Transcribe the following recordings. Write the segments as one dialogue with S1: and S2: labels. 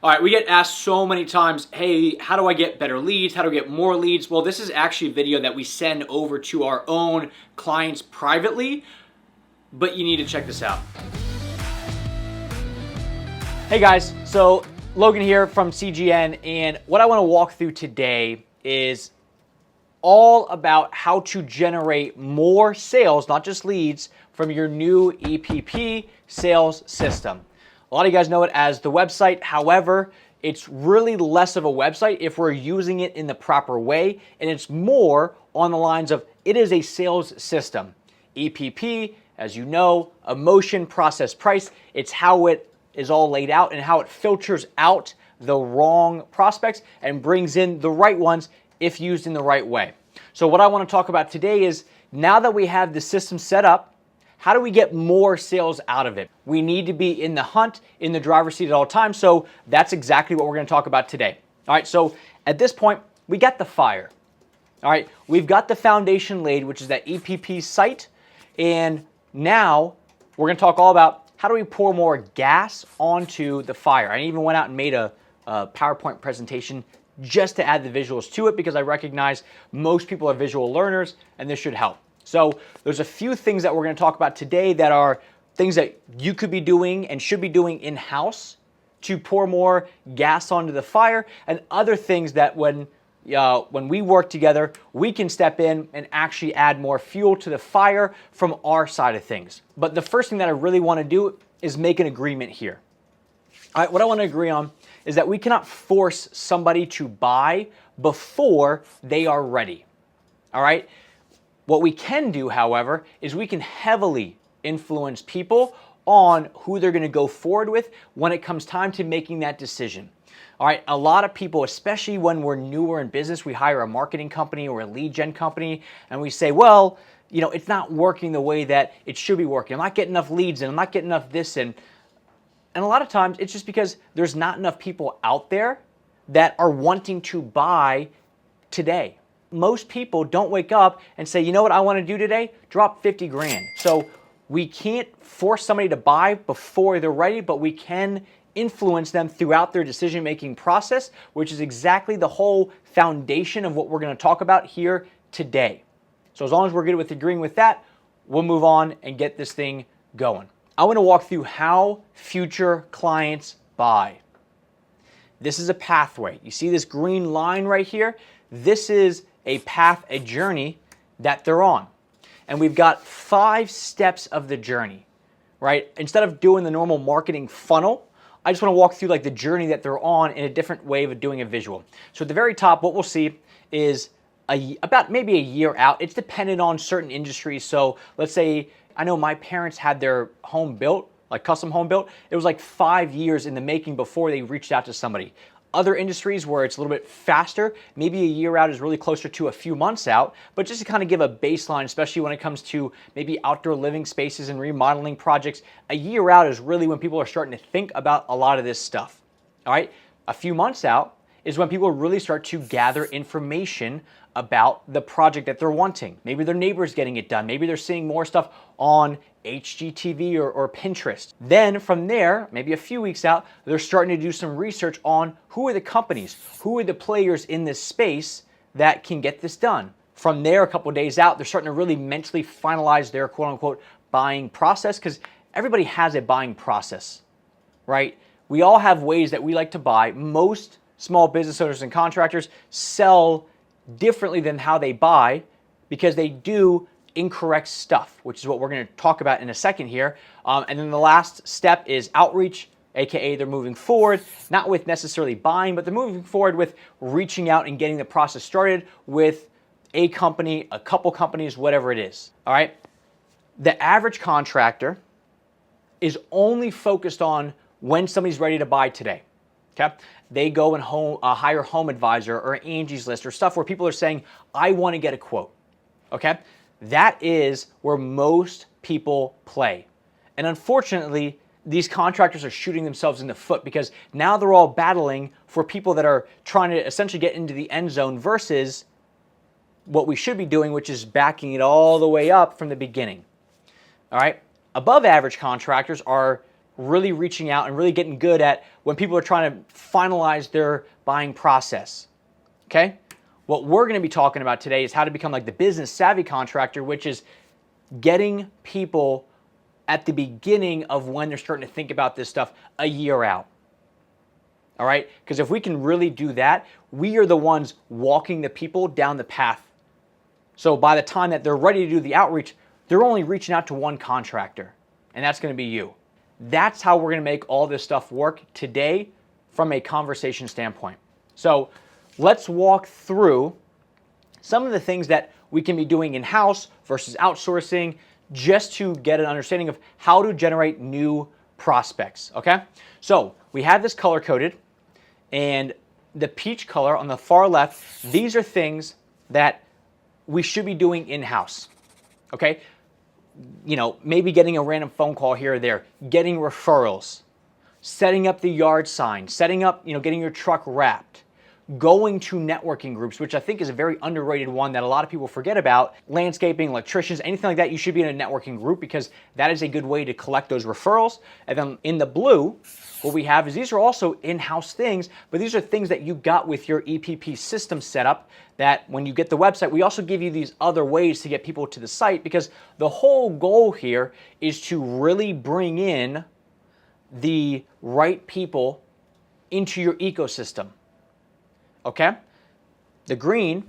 S1: All right, we get asked so many times, hey, how do I get better leads? How do I get more leads? Well, this is actually a video that we send over to our own clients privately, but you need to check this out. Hey guys, so Logan here from CGN, and what I want to walk through today is all about how to generate more sales, not just leads, from your new EPP sales system. A lot of you guys know it as the website. However, it's really less of a website if we're using it in the proper way, and it's more on the lines of it is a sales system. EPP, as you know, emotion, process, price. It's how it is all laid out and how it filters out the wrong prospects and brings in the right ones if used in the right way. So what I want to talk about today is, now that we have the system set up, how do we get more sales out of it? We need to be in the hunt, in the driver's seat at all times, so that's exactly what we're going to talk about today. All right, so at this point, we got the fire. All right, we've got the foundation laid, which is that EPP site, and now we're going to talk all about how do we pour more gas onto the fire. I even went out and made a PowerPoint presentation just to add the visuals to it because I recognize most people are visual learners and this should help. So there's a few things that we're going to talk about today that are things that you could be doing and should be doing in-house to pour more gas onto the fire, and other things that when we work together, we can step in and actually add more fuel to the fire from our side of things. But the first thing that I really want to do is make an agreement here. All right, what I want to agree on is that we cannot force somebody to buy before they are ready. All right? What we can do, however, is we can heavily influence people on who they're going to go forward with when it comes time to making that decision. All right, a lot of people, especially when we're newer in business, we hire a marketing company or a lead gen company, and we say, well, you know, it's not working the way that it should be working. I'm not getting enough leads in. I'm not getting enough this in. And a lot of times, it's just because there's not enough people out there that are wanting to buy today. Most people don't wake up and say, you know what I want to do today? Drop 50 grand. So we can't force somebody to buy before they're ready, but we can influence them throughout their decision-making process, which is exactly the whole foundation of what we're going to talk about here today. So as long as we're good with agreeing with that, we'll move on and get this thing going. I want to walk through how future clients buy. This is a pathway. You see this green line right here? This is a path, a journey that they're on. And we've got 5 steps of the journey, right? Instead of doing the normal marketing funnel, I just want to walk through like the journey that they're on in a different way of doing a visual. So at the very top, what we'll see is about maybe a year out. It's dependent on certain industries. So let's say, I know my parents had their home built, like custom home built. It was like 5 years in the making before they reached out to somebody. Other industries where it's a little bit faster, maybe a year out is really closer to a few months out, but just to kind of give a baseline, especially when it comes to maybe outdoor living spaces and remodeling projects, a year out is really when people are starting to think about a lot of this stuff. All right, a few months out is when people really start to gather information about the project that they're wanting. Maybe their neighbor's getting it done. Maybe they're seeing more stuff on HGTV or Pinterest. Then from there, maybe a few weeks out, they're starting to do some research on who are the companies, who are the players in this space that can get this done. From there, a couple of days out, they're starting to really mentally finalize their quote unquote buying process, because everybody has a buying process, right? We all have ways that we like to buy. Most small business owners and contractors sell differently than how they buy because they do incorrect stuff, which is what we're going to talk about in a second here. And then the last step is outreach, aka they're moving forward, not with necessarily buying, but they're moving forward with reaching out and getting the process started with a company, a couple companies, whatever it is. All right. The average contractor is only focused on when somebody's ready to buy today. Okay. They go and hire Home Advisor or Angie's List or stuff where people are saying, I want to get a quote. Okay. That is where most people play. And unfortunately, these contractors are shooting themselves in the foot because now they're all battling for people that are trying to essentially get into the end zone versus what we should be doing, which is backing it all the way up from the beginning. All right. Above average contractors are really reaching out and really getting good at when people are trying to finalize their buying process. Okay? What we're going to be talking about today is how to become like the business savvy contractor, which is getting people at the beginning of when they're starting to think about this stuff a year out. All right? Because if we can really do that, we are the ones walking the people down the path. So by the time that they're ready to do the outreach, they're only reaching out to one contractor, and that's going to be you. That's how we're going to make all this stuff work today from a conversation standpoint. So let's walk through some of the things that we can be doing in-house versus outsourcing, just to get an understanding of how to generate new prospects, okay? So we have this color-coded, and the peach color on the far left, these are things that we should be doing in-house, okay? You know, maybe getting a random phone call here or there, getting referrals, setting up the yard sign, setting up, getting your truck wrapped, going to networking groups, which I think is a very underrated one that a lot of people forget about. Landscaping, electricians, anything like that, you should be in a networking group because that is a good way to collect those referrals. And then in the blue, what we have is these are also in-house things, but these are things that you got with your EPP system setup that when you get the website, we also give you these other ways to get people to the site, because the whole goal here is to really bring in the right people into your ecosystem. Okay? The green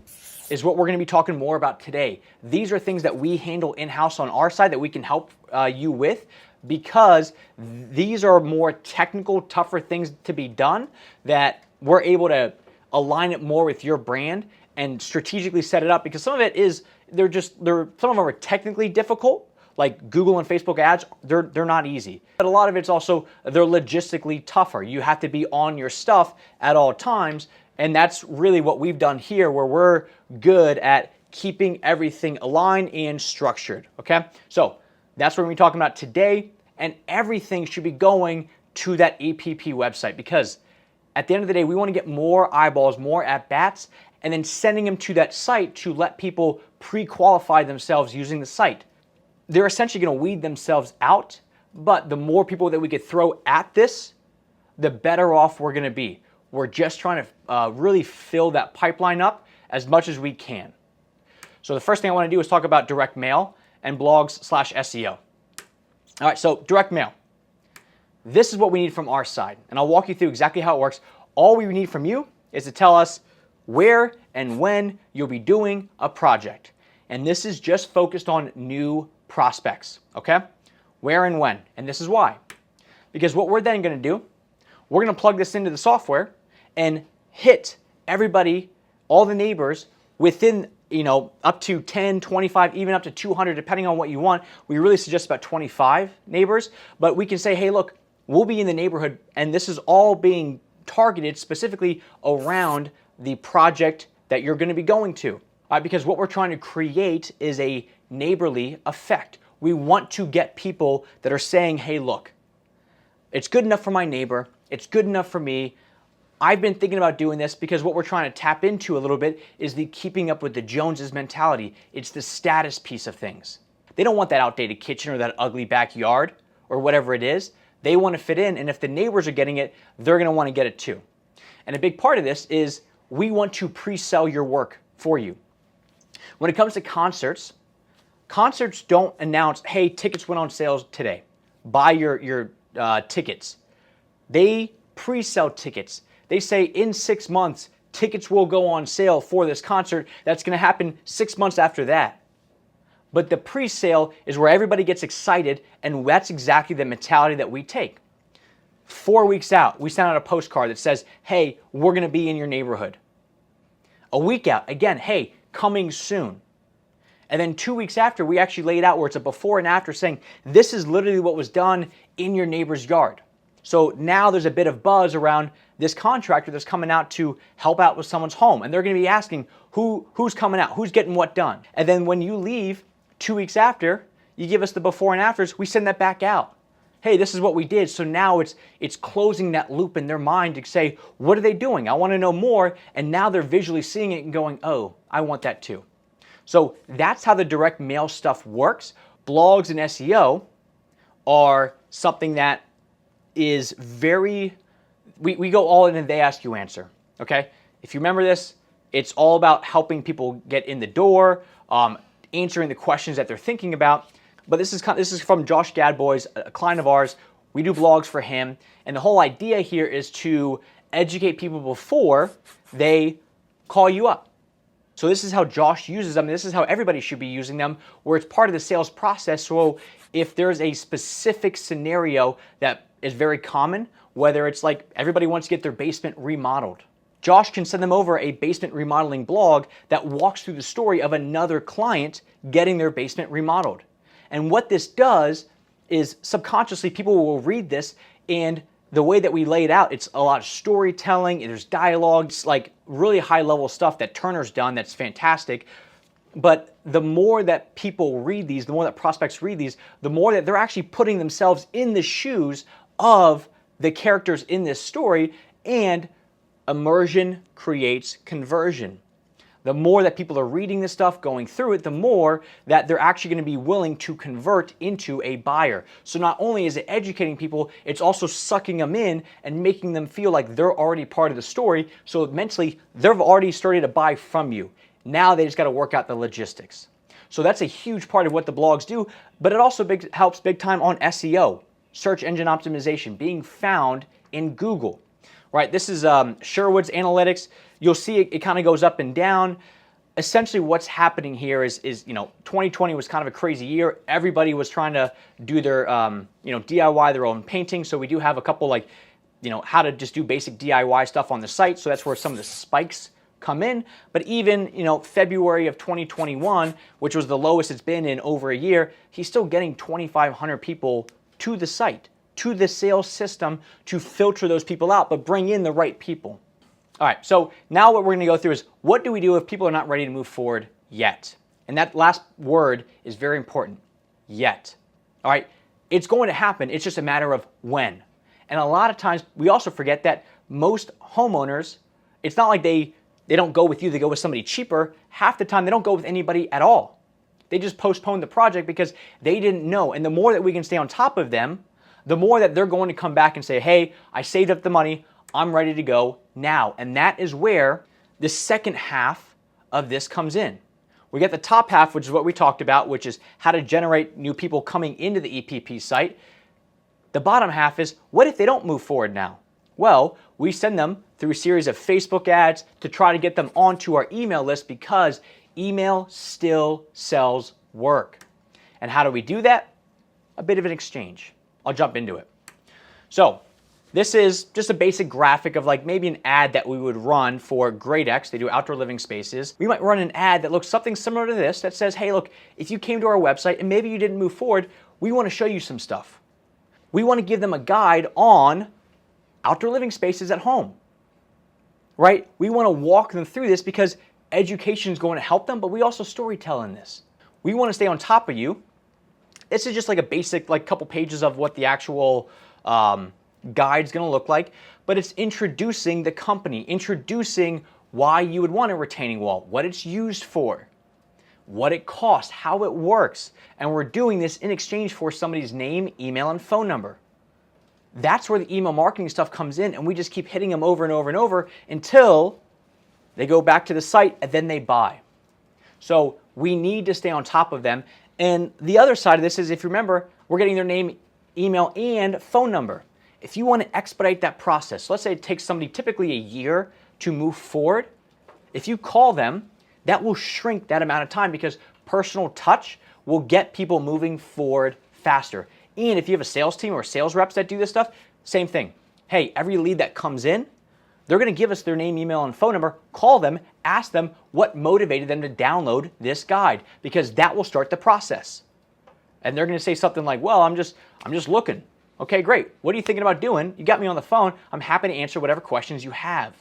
S1: is what we're going to be talking more about today. These are things that we handle in-house on our side that we can help you with, because these are more technical, tougher things to be done that we're able to align it more with your brand and strategically set it up, because some of it is, some of them are technically difficult, like Google and Facebook ads, they're not easy. But a lot of it's also, they're logistically tougher. You have to be on your stuff at all times. And that's really what we've done here, where we're good at keeping everything aligned and structured, okay? So that's what we're going to be talking about today, and everything should be going to that EPP website, because at the end of the day, we want to get more eyeballs, more at-bats, and then sending them to that site to let people pre-qualify themselves using the site. They're essentially going to weed themselves out, but the more people that we could throw at this, the better off we're going to be. We're just trying to really fill that pipeline up as much as we can. So the first thing I want to do is talk about direct mail and blogs/SEO. All right, so direct mail. This is what we need from our side, and I'll walk you through exactly how it works. All we need from you is to tell us where and when you'll be doing a project. And this is just focused on new prospects, okay? Where and when, and this is why. Because what we're then going to do, we're going to plug this into the software and hit everybody, all the neighbors, within, up to 10, 25, even up to 200, depending on what you want. We really suggest about 25 neighbors, but we can say, hey, look, we'll be in the neighborhood, and this is all being targeted specifically around the project that you're going to be going to. Because what we're trying to create is a neighborly effect. We want to get people that are saying, hey, look, it's good enough for my neighbor, it's good enough for me. I've been thinking about doing this, because what we're trying to tap into a little bit is the keeping up with the Joneses mentality. It's the status piece of things. They don't want that outdated kitchen or that ugly backyard or whatever it is. They want to fit in, and if the neighbors are getting it, they're going to want to get it too. And a big part of this is we want to pre-sell your work for you. When it comes to concerts don't announce, hey, tickets went on sale today. Buy your tickets. They pre-sell tickets. They say in 6 months, tickets will go on sale for this concert. That's going to happen 6 months after that. But the pre-sale is where everybody gets excited, and that's exactly the mentality that we take. 4 weeks out, we send out a postcard that says, hey, we're going to be in your neighborhood. A week out, again, hey, coming soon. And then 2 weeks after, we actually lay it out where it's a before and after, saying this is literally what was done in your neighbor's yard. So now there's a bit of buzz around this contractor that's coming out to help out with someone's home. And they're going to be asking who's coming out, who's getting what done. And then when you leave 2 weeks after, you give us the before and afters, we send that back out. Hey, this is what we did. So now it's closing that loop in their mind to say, what are they doing? I want to know more. And now they're visually seeing it and going, oh, I want that too. So that's how the direct mail stuff works. Blogs and SEO are something that is very, we go all in and they ask you answer, okay? If you remember this, it's all about helping people get in the door, answering the questions that they're thinking about. But this is from Josh Gadboy's, a client of ours. We do blogs for him. And the whole idea here is to educate people before they call you up. So this is how Josh uses them. This is how everybody should be using them, where it's part of the sales process. So if there's a specific scenario that is very common, whether it's like everybody wants to get their basement remodeled, Josh can send them over a basement remodeling blog that walks through the story of another client getting their basement remodeled. And what this does is subconsciously people will read this, and the way that we lay it out, it's a lot of storytelling, there's dialogue, it's like really high level stuff that Turner's done that's fantastic. But the more that people read these, the more that prospects read these, the more that they're actually putting themselves in the shoes of the characters in this story, and immersion creates conversion. The more that people are reading this stuff, going through it, the more that they're actually going to be willing to convert into a buyer. So not only is it educating people, it's also sucking them in and making them feel like they're already part of the story. So mentally, they've already started to buy from you. Now they just got to work out the logistics. So that's a huge part of what the blogs do, but it also helps big time on SEO, search engine optimization, being found in Google. Right, this is Sherwood's analytics. You'll see it kind of goes up and down. Essentially what's happening here is 2020 was kind of a crazy year. Everybody was trying to do their, DIY their own painting. So we do have a couple how to just do basic DIY stuff on the site. So that's where some of the spikes come in. But even, February of 2021, which was the lowest it's been in over a year, he's still getting 2,500 people to the site, to the sales system, to filter those people out, but bring in the right people. All right, so now what we're gonna go through is, what do we do if people are not ready to move forward yet? And that last word is very important, yet. All right, it's going to happen, it's just a matter of when. And a lot of times, we also forget that most homeowners, it's not like they don't go with you, they go with somebody cheaper. Half the time, they don't go with anybody at all. They just postpone the project because they didn't know. And the more that we can stay on top of them, the more that they're going to come back and say, hey, I saved up the money, I'm ready to go now. And that is where the second half of this comes in. We get the top half, which is what we talked about, which is how to generate new people coming into the EPP site. The bottom half is, what if they don't move forward now? Well, we send them through a series of Facebook ads to try to get them onto our email list, because email still sells work. And how do we do that? A bit of an exchange. I'll jump into it. So this is just a basic graphic of like maybe an ad that we would run for Great X. They do outdoor living spaces. We might run an ad that looks something similar to this that says, hey, look, if you came to our website and maybe you didn't move forward, we want to show you some stuff. We want to give them a guide on outdoor living spaces at home, right? We want to walk them through this because education is going to help them, but we also storytell in this. We want to stay on top of you. This is just like a basic, couple pages of what the actual guide's going to look like, but it's introducing the company, introducing why you would want a retaining wall, what it's used for, what it costs, how it works, and we're doing this in exchange for somebody's name, email, and phone number. That's where the email marketing stuff comes in, and we just keep hitting them over and over and over until they go back to the site and then they buy. So we need to stay on top of them. And the other side of this is, if you remember, we're getting their name, email, and phone number. If you want to expedite that process, let's say it takes somebody typically a year to move forward. If you call them, that will shrink that amount of time, because personal touch will get people moving forward faster. And if you have a sales team or sales reps that do this stuff, same thing. Hey, every lead that comes in, they're going to give us their name, email, and phone number. Call them, ask them what motivated them to download this guide, because that will start the process. And they're going to say something like, well, I'm just looking. Okay, great. What are you thinking about doing? You got me on the phone. I'm happy to answer whatever questions you have.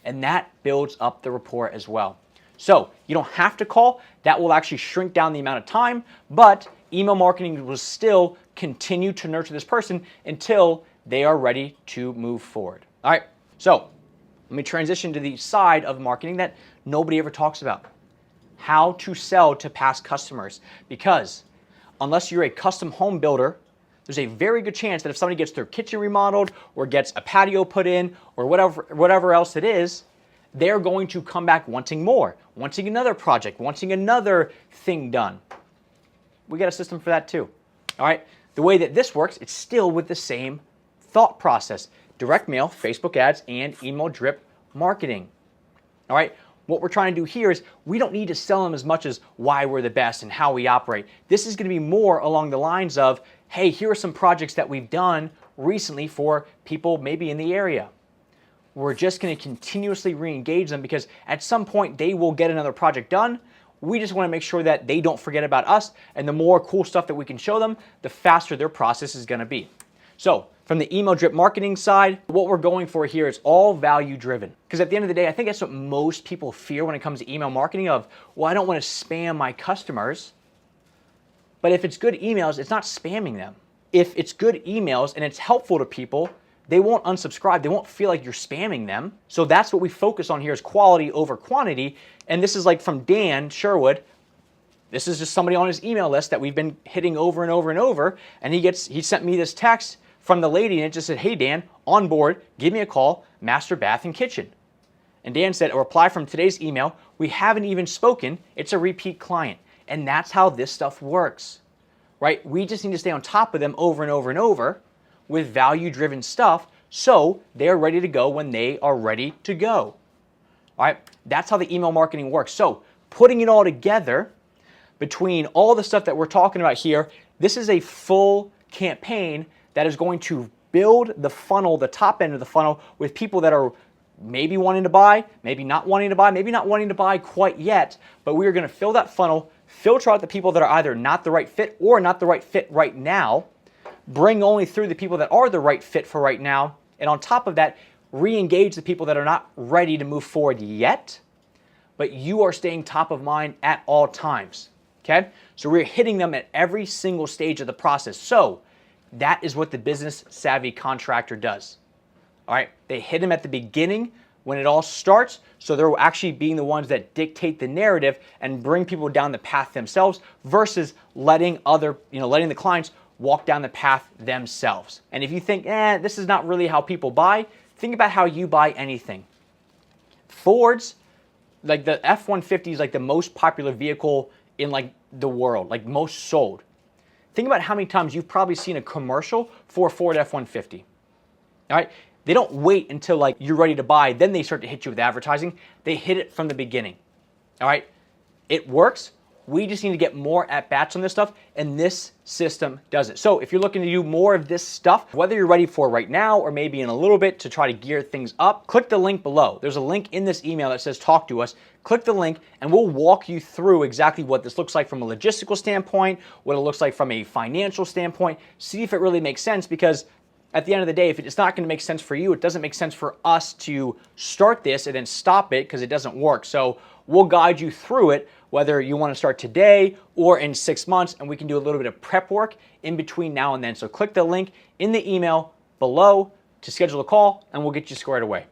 S1: And that builds up the rapport as well. So you don't have to call. That will actually shrink down the amount of time, but email marketing will still continue to nurture this person until they are ready to move forward. All right, so let me transition to the side of marketing that nobody ever talks about. How to sell to past customers. Because unless you're a custom home builder, there's a very good chance that if somebody gets their kitchen remodeled or gets a patio put in or whatever else it is, they're going to come back wanting more, wanting another project, wanting another thing done. We got a system for that too. All right. The way that this works, it's still with the same thought process. Direct mail, Facebook ads, and email drip marketing. All right. What we're trying to do here is we don't need to sell them as much as why we're the best and how we operate. This is going to be more along the lines of, hey, here are some projects that we've done recently for people maybe in the area. We're just going to continuously re-engage them because at some point they will get another project done. We just want to make sure that they don't forget about us, and the more cool stuff that we can show them, the faster their process is going to be. So from the email drip marketing side, what we're going for here is all value driven. Because at the end of the day, I think that's what most people fear when it comes to email marketing of, well, I don't want to spam my customers. But if it's good emails, it's not spamming them. If it's good emails and it's helpful to people, they won't unsubscribe. They won't feel like you're spamming them. So that's what we focus on here is quality over quantity. And this is like from Dan Sherwood. This is just somebody on his email list that we've been hitting over and over and over. And he sent me this text from the lady and it just said, hey Dan, on board, give me a call, master bath and kitchen. And Dan said, a reply from today's email, we haven't even spoken, it's a repeat client. And that's how this stuff works, right? We just need to stay on top of them over and over and over with value-driven stuff so they're ready to go when they are ready to go. All right, that's how the email marketing works. So putting it all together between all the stuff that we're talking about here, this is a full campaign that is going to build the funnel, the top end of the funnel, with people that are maybe wanting to buy, maybe not wanting to buy, maybe not wanting to buy quite yet, but we are going to fill that funnel, filter out the people that are either not the right fit or not the right fit right now, bring only through the people that are the right fit for right now, and on top of that, re-engage the people that are not ready to move forward yet, but you are staying top of mind at all times, okay? So we're hitting them at every single stage of the process. So that is what the business savvy contractor does. All right, they hit them at the beginning when it all starts, so they're actually being the ones that dictate the narrative and bring people down the path themselves versus letting the clients walk down the path themselves. And if you think, this is not really how people buy, think about how you buy anything. Fords, like the F-150 is like the most popular vehicle in like the world, like most sold. Think about how many times you've probably seen a commercial for a Ford F-150. All right, they don't wait until like you're ready to buy, then they start to hit you with advertising. They hit it from the beginning. All right, it works. We just need to get more at-bats on this stuff, and this system does it. So if you're looking to do more of this stuff, whether you're ready for it right now or maybe in a little bit to try to gear things up, click the link below. There's a link in this email that says talk to us. Click the link and we'll walk you through exactly what this looks like from a logistical standpoint, what it looks like from a financial standpoint, see if it really makes sense, because at the end of the day, if it's not going to make sense for you, it doesn't make sense for us to start this and then stop it because it doesn't work. So we'll guide you through it, whether you want to start today or in 6 months, and we can do a little bit of prep work in between now and then. So click the link in the email below to schedule a call, and we'll get you squared away.